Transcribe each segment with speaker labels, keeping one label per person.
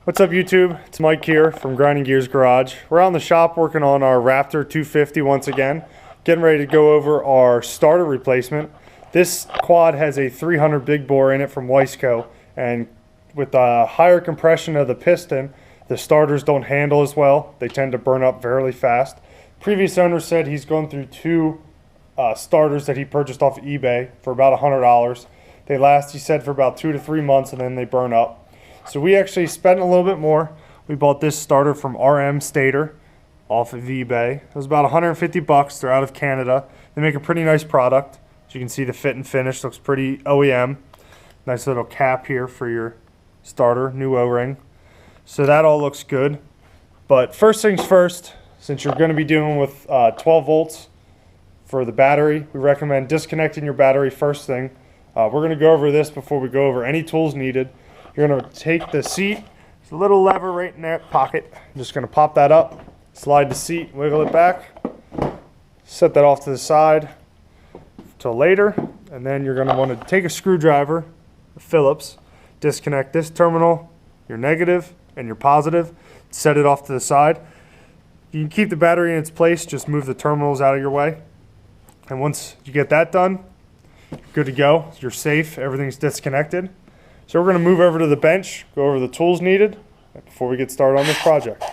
Speaker 1: What's up YouTube? It's Mike here from Grinding Gears Garage. We're out in the shop working on our Raptor 250 once again. Getting ready to go over our starter replacement. This quad has a 300 big bore in it from Wiseco, and with the higher compression of the piston, the starters don't handle as well. They tend to burn up fairly fast. Previous owner said he's going through two starters that he purchased off of eBay for about $100. They last, he said, for about 2 to 3 months and then they burn up. So we actually spent a little bit more. We bought this starter from RM Stator off of eBay. It was about 150 bucks. They're out of Canada. They make a pretty nice product. As you can see, the fit and finish looks pretty OEM. Nice little cap here for your starter, new O-ring. So that all looks good. But first things first, since you're going to be dealing with 12 volts for the battery, we recommend disconnecting your battery first thing. We're going to go over this before we go over any tools needed. You're going to take the seat, there's a little lever right in that pocket. I'm just going to pop that up, slide the seat, wiggle it back, set that off to the side till later, and then you're going to want to take a screwdriver, a Phillips, disconnect this terminal, your negative and your positive, set it off to the side. You can keep the battery in its place, just move the terminals out of your way. And once you get that done, you're good to go. You're safe, everything's disconnected. So we're going to move over to the bench, go over the tools needed before we get started on this project.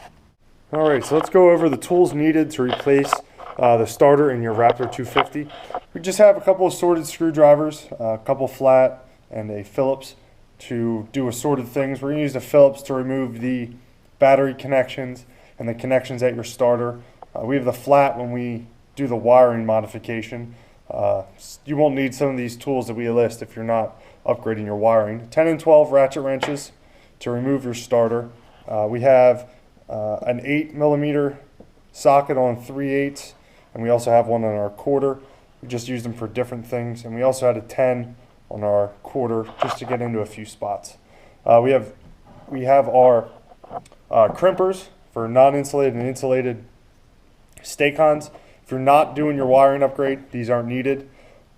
Speaker 1: Alright, so let's go over the tools needed to replace the starter in your Raptor 250. We just have a couple of sorted screwdrivers, a couple flat, and a Phillips to do assorted things. We're going to use the Phillips to remove the battery connections and the connections at your starter. We have the flat when we do the wiring modification. You won't need some of these tools that we list if you're not upgrading your wiring. 10 and 12 ratchet wrenches to remove your starter. We have an 8mm socket on 3/8, and we also have one on our quarter. We just use them for different things, and we also had a 10 on our quarter just to get into a few spots. We have our crimpers for non-insulated and insulated stay-cons. If you're not doing your wiring upgrade, these aren't needed.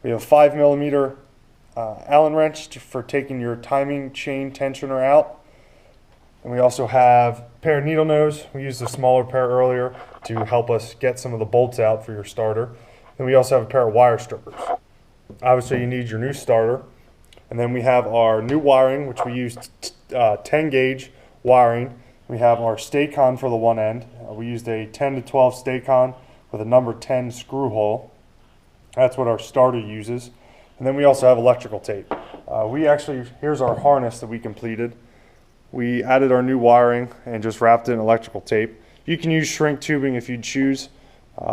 Speaker 1: We have a 5mm Allen wrench for taking your timing chain tensioner out. And we also have a pair of needle nose. We used a smaller pair earlier to help us get some of the bolts out for your starter. And we also have a pair of wire strippers. Obviously you need your new starter. And then we have our new wiring, which we used 10 gauge wiring. We have our Stay-Con for the one end. We used a 10 to 12 Stay-Con with a number 10 screw hole. That's what our starter uses. And then we also have electrical tape. Here's our harness that we completed. We added our new wiring and just wrapped it in electrical tape. You can use shrink tubing if you choose.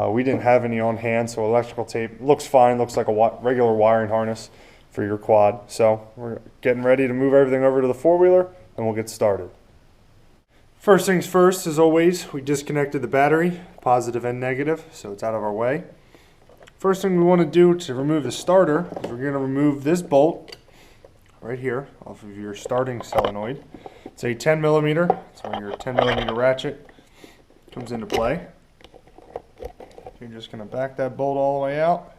Speaker 1: We didn't have any on hand, so electrical tape looks fine, looks like a regular wiring harness for your quad. So we're getting ready to move everything over to the four-wheeler and we'll get started. First things first, as always, we disconnected the battery, positive and negative, so it's out of our way. First thing we want to do to remove the starter is we're going to remove this bolt right here off of your starting solenoid. It's a 10mm, so when your 10mm ratchet comes into play. You're just going to back that bolt all the way out.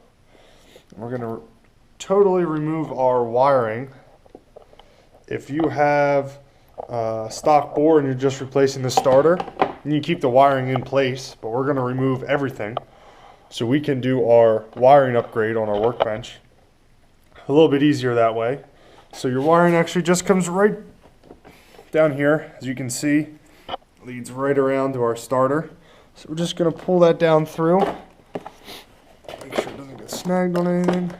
Speaker 1: And we're going to totally remove our wiring. If you have a stock bore and you're just replacing the starter, you can keep the wiring in place, but we're going to remove everything so we can do our wiring upgrade on our workbench a little bit easier that way. So your wiring actually just comes right down here, as you can see, leads right around to our starter. So we're just going to pull that down through, make sure it doesn't get snagged on anything.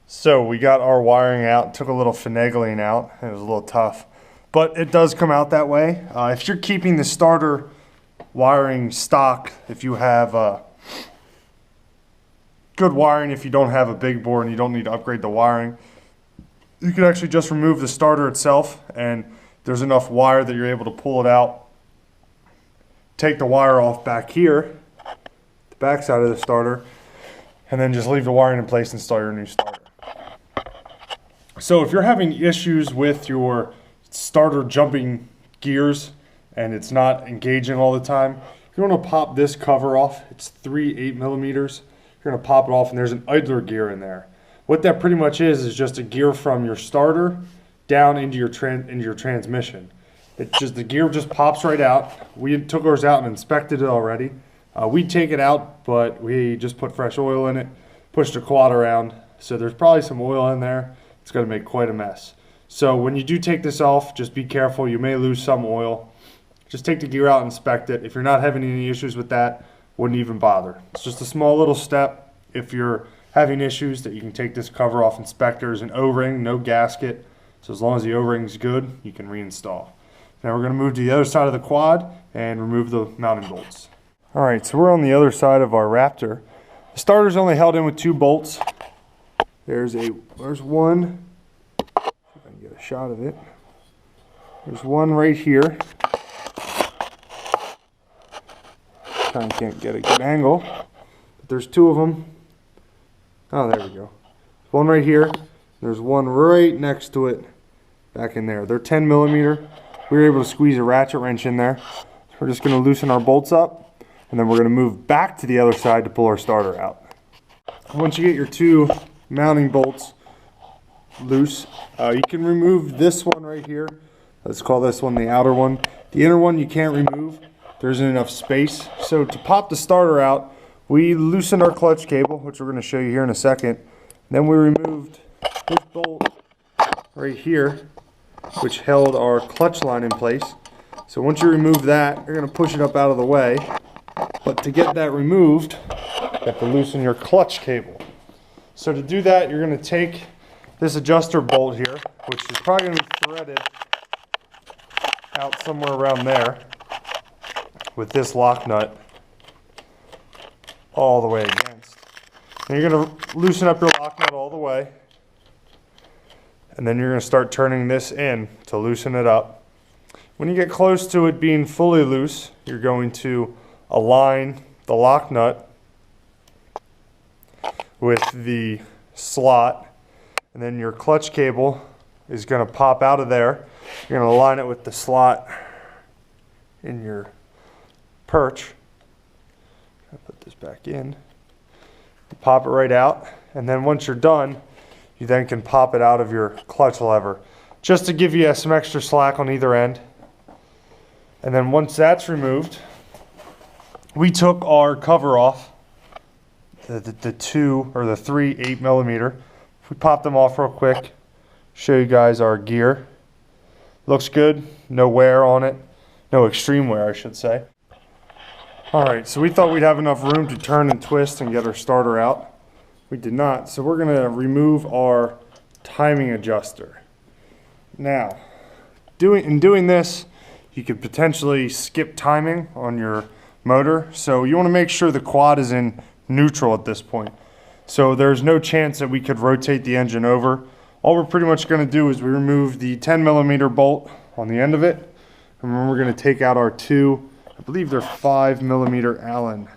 Speaker 1: So we got our wiring out, took a little finagling out, it was a little tough, but it does come out that way. If you're keeping the starter wiring stock, if you have good wiring, if you don't have a big bore and you don't need to upgrade the wiring, you can actually just remove the starter itself, and there's enough wire that you're able to pull it out, take the wire off back here, the back side of the starter, and then just leave the wiring in place and install your new starter. So if you're having issues with your starter jumping gears and it's not engaging all the time, you're going to pop this cover off. It's 3 8mm. You're going to pop it off, and there's an idler gear in there. What that pretty much is just a gear from your starter down into your transmission. It's just the gear just pops right out. We took ours out and inspected it already. We take it out, but we just put fresh oil in it, pushed the quad around. So there's probably some oil in there. It's going to make quite a mess. So when you do take this off, just be careful. You may lose some oil. Just take the gear out and inspect it. If you're not having any issues with that, wouldn't even bother. It's just a small little step. If you're having issues, that you can take this cover off. Inspectors, an O-ring, no gasket. So as long as the O-ring's good, you can reinstall. Now we're going to move to the other side of the quad and remove the mounting bolts. All right, so we're on the other side of our Raptor. The starter's only held in with 2 bolts. There's one. See if I can get a shot of it. There's one right here. Kind of can't get a good angle, but there's 2 of them. Oh, there we go. One right here. There's one right next to it back in there. They're 10mm. We were able to squeeze a ratchet wrench in there. So we're just going to loosen our bolts up, and then we're going to move back to the other side to pull our starter out. Once you get your 2 mounting bolts loose, you can remove this one right here. Let's call this one the outer one. The inner one you can't remove. There isn't enough space. So to pop the starter out, we loosened our clutch cable, which we're going to show you here in a second. Then we removed this bolt right here, which held our clutch line in place. So once you remove that, you're going to push it up out of the way. But to get that removed, you have to loosen your clutch cable. So to do that, you're going to take this adjuster bolt here, which is probably going to be threaded out somewhere around there, with this lock nut all the way against. And you're going to loosen up your lock nut all the way, and then you're going to start turning this in to loosen it up. When you get close to it being fully loose, you're going to align the lock nut with the slot, and then your clutch cable is going to pop out of there. You're going to align it with the slot in your perch. I'll put this back in. Pop it right out, and then once you're done, you then can pop it out of your clutch lever, just to give you some extra slack on either end. And then once that's removed, we took our cover off, the 2 or the 3 8mm. We popped them off real quick, show you guys our gear. Looks good, no wear on it, no extreme wear I should say. Alright, so we thought we'd have enough room to turn and twist and get our starter out. We did not, so we're going to remove our timing adjuster. Now, in doing this, you could potentially skip timing on your motor, so you want to make sure the quad is in neutral at this point. So there's no chance that we could rotate the engine over. All we're pretty much going to do is we remove the 10mm bolt on the end of it, and then we're going to take out our 2, I believe they're 5mm Allen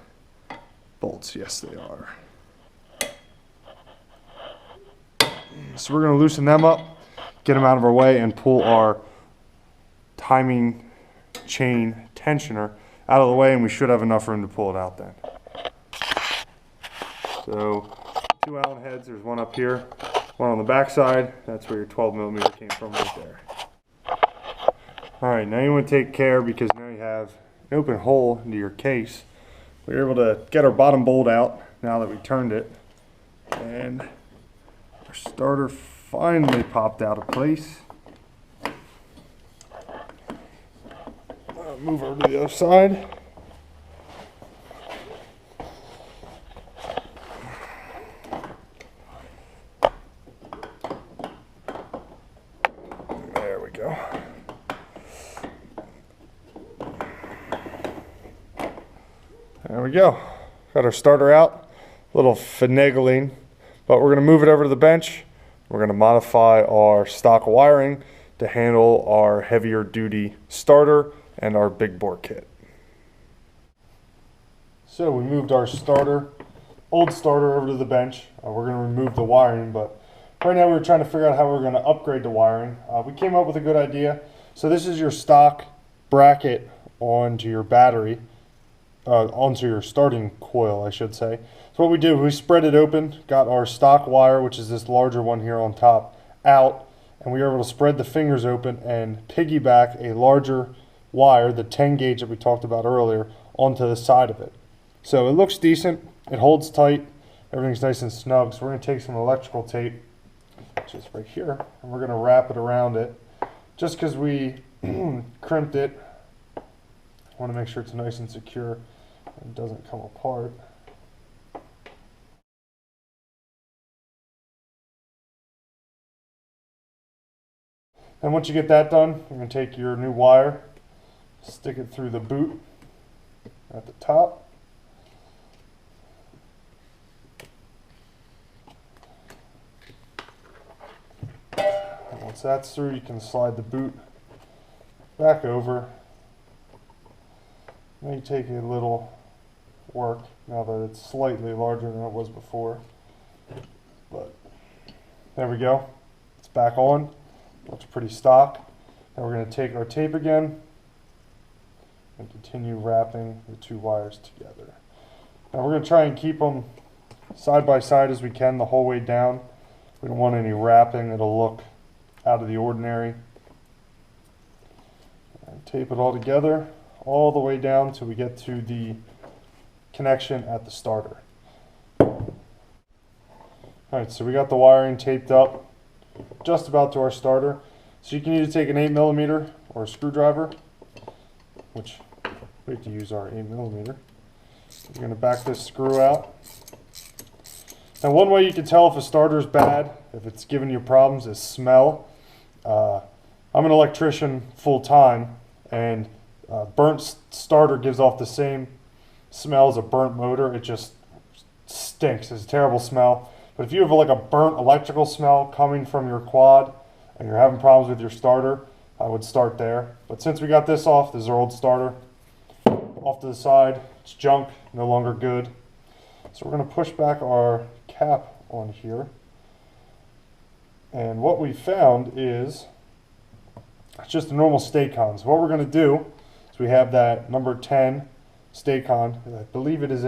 Speaker 1: bolts. Yes, they are. So we're going to loosen them up, get them out of our way, and pull our timing chain tensioner out of the way, and we should have enough room to pull it out then. So 2 Allen heads, there's one up here, one on the back side. That's where your 12mm came from right there. Alright, now you want to take care, because now you have an open hole into your case. We were able to get our bottom bolt out now that we turned it, and our starter finally popped out of place. Move over to the other side. There we go. There we go. Got our starter out. A little finagling, but we're going to move it over to the bench. We're going to modify our stock wiring to handle our heavier duty starter and our big bore kit. So we moved our starter old starter over to the bench. We're going to remove the wiring, but right now we're trying to figure out how we're going to upgrade the wiring. We came up with a good idea. So this is your stock bracket onto your battery, onto your starting coil, I should say. So what we did, we spread it open, got our stock wire, which is this larger one here on top, out, and we were able to spread the fingers open and piggyback a larger wire, the 10 gauge that we talked about earlier, onto the side of it. So it looks decent, it holds tight, everything's nice and snug. So we're going to take some electrical tape, which is right here, and we're going to wrap it around it. Just because we crimped it, I want to make sure it's nice and secure and doesn't come apart. And once you get that done, you're going to take your new wire, stick it through the boot at the top. And once that's through, you can slide the boot back over. Now you take a little work now that it's slightly larger than it was before. But there we go. It's back on. Looks pretty stock. Now we're going to take our tape again and continue wrapping the two wires together. Now we're going to try and keep them side by side as we can the whole way down. We don't want any wrapping. It'll look out of the ordinary. And tape it all together all the way down till we get to the connection at the starter. Alright, so we got the wiring taped up just about to our starter. So you can either take an 8mm or a screwdriver, which we have to use our 8mm. You're going to back this screw out. Now one way you can tell if a starter is bad, if it's giving you problems, is smell. I'm an electrician full time, and burnt starter gives off the same smell as a burnt motor. It just stinks. It's a terrible smell. But if you have like a burnt electrical smell coming from your quad and you're having problems with your starter, I would start there. But since we got this off, this is our old starter, off to the side, it's junk, no longer good. So we're going to push back our cap on here. And what we found is it's just a normal Stacon. So what we're going to do is we have that number 10 Stacon. I believe it is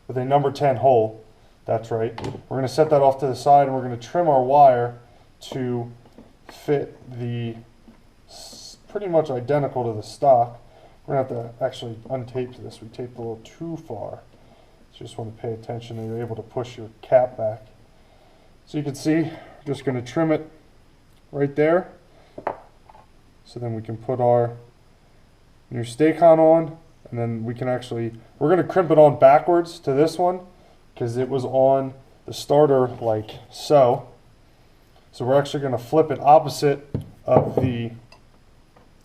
Speaker 1: with a number 10 hole. That's right. We're going to set that off to the side, and we're going to trim our wire to fit the pretty much identical to the stock. We're going to have to actually untape this. We taped a little too far. So you just want to pay attention that you're able to push your cap back. So you can see, we're just going to trim it right there. So then we can put our new Stacon on, and then we can actually, we're going to crimp it on backwards to this one because it was on the starter like so. So we're actually going to flip it opposite of the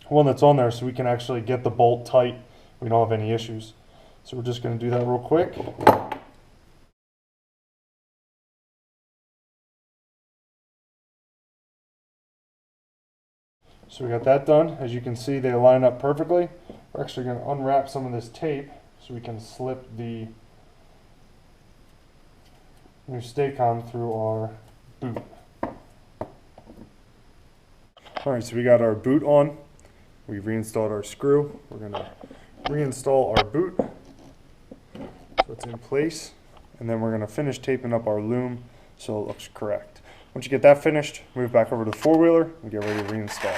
Speaker 1: one that's on there so we can actually get the bolt tight. We don't have any issues. So we're just going to do that real quick. So we got that done. As you can see, they line up perfectly. We're actually going to unwrap some of this tape so we can slip the new Stacon through our boot. Alright, so we got our boot on. We reinstalled our screw. We're going to reinstall our boot so it's in place. And then we're going to finish taping up our loom so it looks correct. Once you get that finished, move back over to the four-wheeler and get ready to reinstall.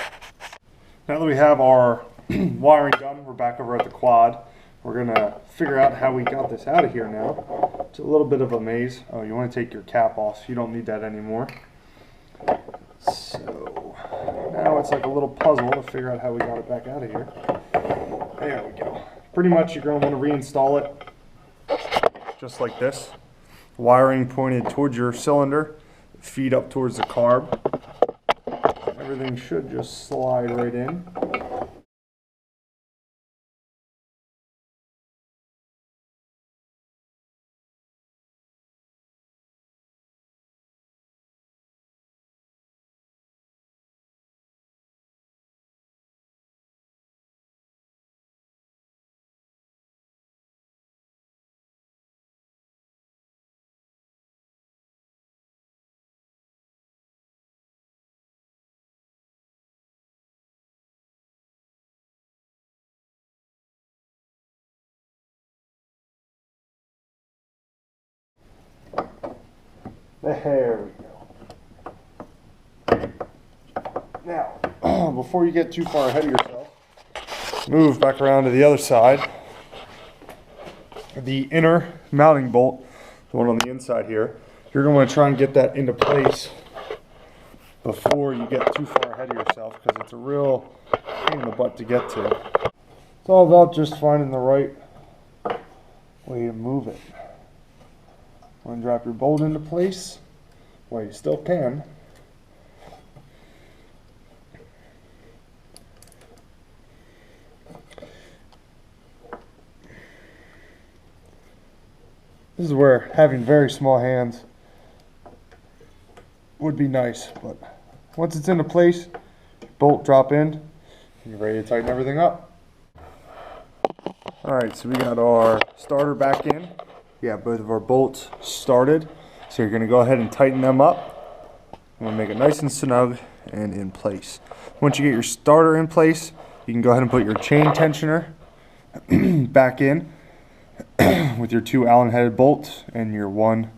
Speaker 1: Now that we have our wiring done, we're back over at the quad. We're going to figure out how we got this out of here now. It's a little bit of a maze. Oh, you want to take your cap off. You don't need that anymore. So now it's like a little puzzle to figure out how we got it back out of here. There we go. Pretty much you're going to want to reinstall it just like this. Wiring pointed towards your cylinder, feed up towards the carb. Everything should just slide right in. There we go. Now, before you get too far ahead of yourself, move back around to the other side. The inner mounting bolt, the one on the inside here, you're going to want to try and get that into place before you get too far ahead of yourself, because it's a real pain in the butt to get to. It's all about just finding the right way to move it. Want to drop your bolt into place? Well, you still can. This is where having very small hands would be nice, but once it's into place, bolt drop in, and you're ready to tighten everything up. Alright, so we got our starter back in. We got both of our bolts started, so you're going to go ahead and tighten them up. I'm going to make it nice and snug and in place. Once you get your starter in place, you can go ahead and put your chain tensioner back in with your two Allen-headed bolts and your one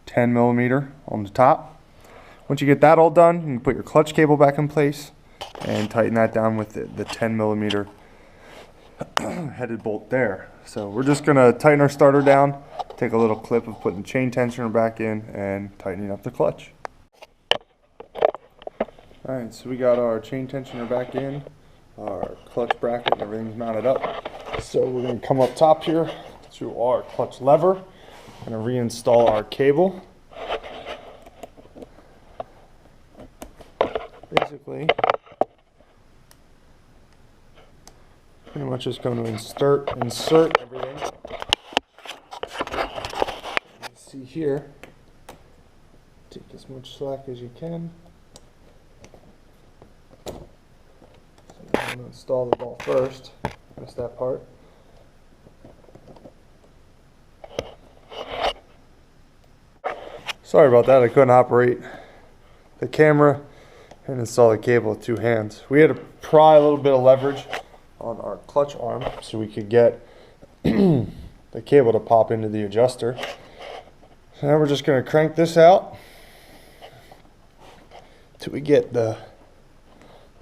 Speaker 1: 10mm on the top. Once you get that all done, you can put your clutch cable back in place and tighten that down with the 10mm headed bolt there. So we're just going to tighten our starter down, take a little clip of putting the chain tensioner back in and tightening up the clutch. Alright, so we got our chain tensioner back in, our clutch bracket and everything's mounted up. So we're going to come up top here to our clutch lever and reinstall our cable. Basically, pretty much just going to insert everything. You see here, take as much slack as you can. So I'm going to install the ball first. Missed that part. Sorry about that, I couldn't operate the camera and install the cable with two hands. We had to pry a little bit of leverage on our clutch arm so we could get the cable to pop into the adjuster. So now we're just going to crank this out till we get the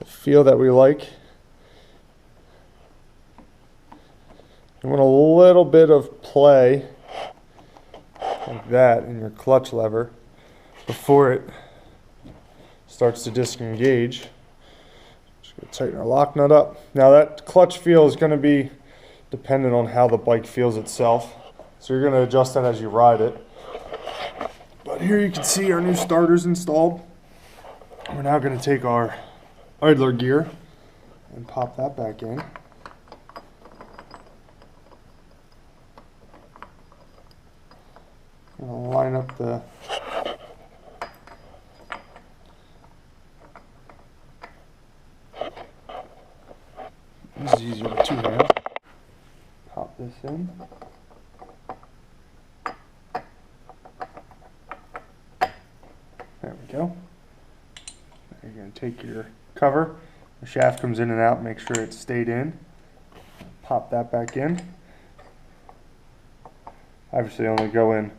Speaker 1: feel that we like. You want a little bit of play like that in your clutch lever before it starts to disengage. Just going to tighten our lock nut up. Now that clutch feel is going to be dependent on how the bike feels itself, so you're going to adjust that as you ride it. But here you can see our new starter's installed. We're now going to take our idler gear and pop that back in. I'm going to line up the this is easier with two hands. Pop this in. There we go. Now you're going to take your cover. The shaft comes in and out. Make sure it's stayed in. Pop that back in. Obviously only go in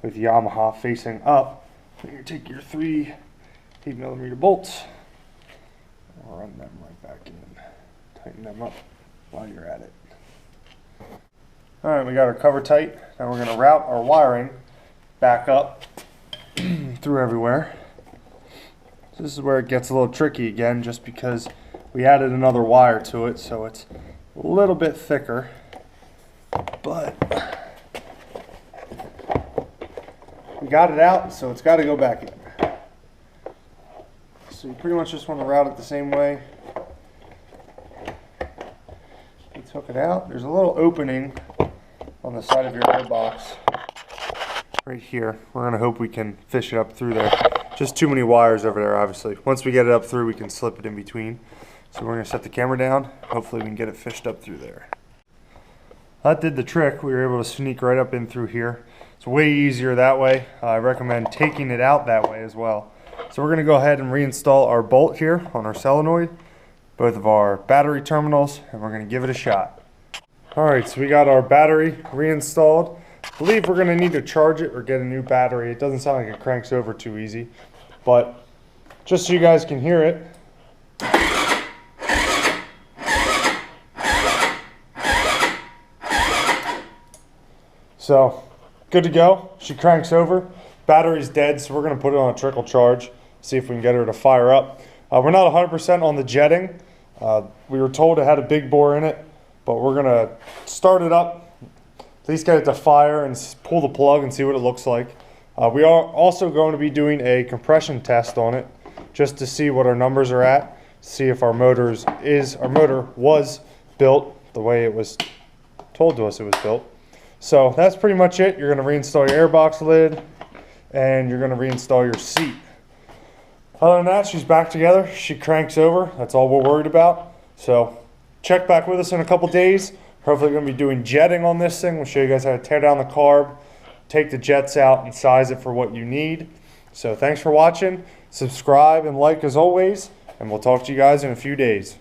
Speaker 1: with Yamaha facing up. Then you take your three 8mm bolts. Run them right back in. Tighten them up while you're at it. Alright, we got our cover tight. Now we're going to route our wiring back up through everywhere. So this is where it gets a little tricky again, just because we added another wire to it, so it's a little bit thicker. But we got it out, so it's got to go back in. So you pretty much just want to route it the same way. We took it out. There's a little opening on the side of your airbox right here. We're going to hope we can fish it up through there. Just too many wires over there, obviously. Once we get it up through, we can slip it in between. So we're going to set the camera down. Hopefully we can get it fished up through there. That did the trick. We were able to sneak right up in through here. It's way easier that way. I recommend taking it out that way as well. So we're going to go ahead and reinstall our bolt here on our solenoid, both of our battery terminals, and we're going to give it a shot. Alright, so we got our battery reinstalled. I believe we're going to need to charge it or get a new battery. It doesn't sound like it cranks over too easy, but just so you guys can hear it. So, good to go. She cranks over. Battery's dead, so we're going to put it on a trickle charge, see if we can get her to fire up. We're not 100% on the jetting. We were told it had a big bore in it, but we're going to start it up, at least get it to fire and pull the plug and see what it looks like. We are also going to be doing a compression test on it just to see what our numbers are at, see if our motor was built the way it was told to us it was built. So that's pretty much it. You're going to reinstall your airbox lid and you're going to reinstall your seat. Other than that, she's back together. She cranks over. That's all we're worried about. So check back with us in a couple days. Hopefully we're going to be doing jetting on this thing. We'll show you guys how to tear down the carb, take the jets out, and size it for what you need. So thanks for watching. Subscribe and like as always, and we'll talk to you guys in a few days.